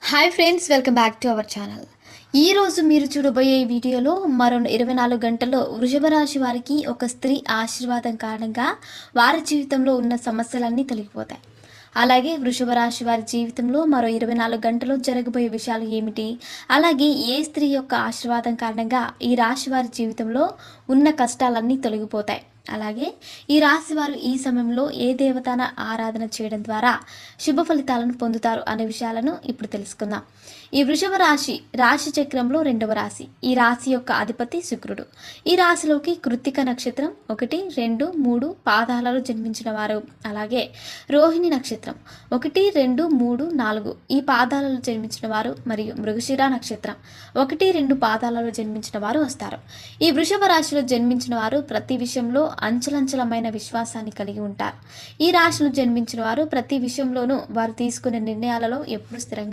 Hi friends, welcome back to our channel. ఈరోజు మీరు చూడబోయే ఈ వీడియోలో మరో 24 గంటల్లో వృషభ రాశి వారికి ఒక స్త్రీ ఆశీర్వాదం కారణంగా వారి జీవితంలో ఉన్న సమస్యలన్నీ తొలగిపోతాయి. అలాగే వృషభ రాశి వారి జీవితంలో మరో 24 గంటల్లో జరగబోయే విషయాలు ఏమిటి, అలాగే ఏ స్త్రీ యొక్క ఆశీర్వాదం కారణంగా ఈ రాశి వారి జీవితంలో ఉన్న కష్టాలన్నీ తొలగిపోతాయి. అలాగే ఈ రాశి వారు ఈ సమయంలో ఏ దేవతాన ఆరాధన చేయడం ద్వారా శుభ ఫలితాలను పొందుతారు అనే విషయాలను ఇప్పుడు తెలుసుకుందాం. ఈ వృషభ రాశి రాశి చక్రంలో 2వ రాశి. ఈ రాశి యొక్క అధిపతి శుక్రుడు. ఈ రాశిలోకి కృత్తిక నక్షత్రం 1, 2, 3 పాదాలలో జన్మించిన వారు, అలాగే రోహిణి నక్షత్రం 1, 2, 3, 4 ఈ పాదాలలో జన్మించిన వారు, మరియు మృగశిర నక్షత్రం 1, 2 పాదాలలో జన్మించిన వారు వస్తారు. ఈ వృషభ రాశిలో జన్మించిన వారు ప్రతి విషయంలో అంచలంచలమైన విశ్వాసాన్ని కలిగి ఉంటారు. ఈ రాశిలో జన్మించిన వారు ప్రతి విషయంలోనూ వారు తీసుకునే నిర్ణయాలలో ఎప్పుడు స్థిరంగా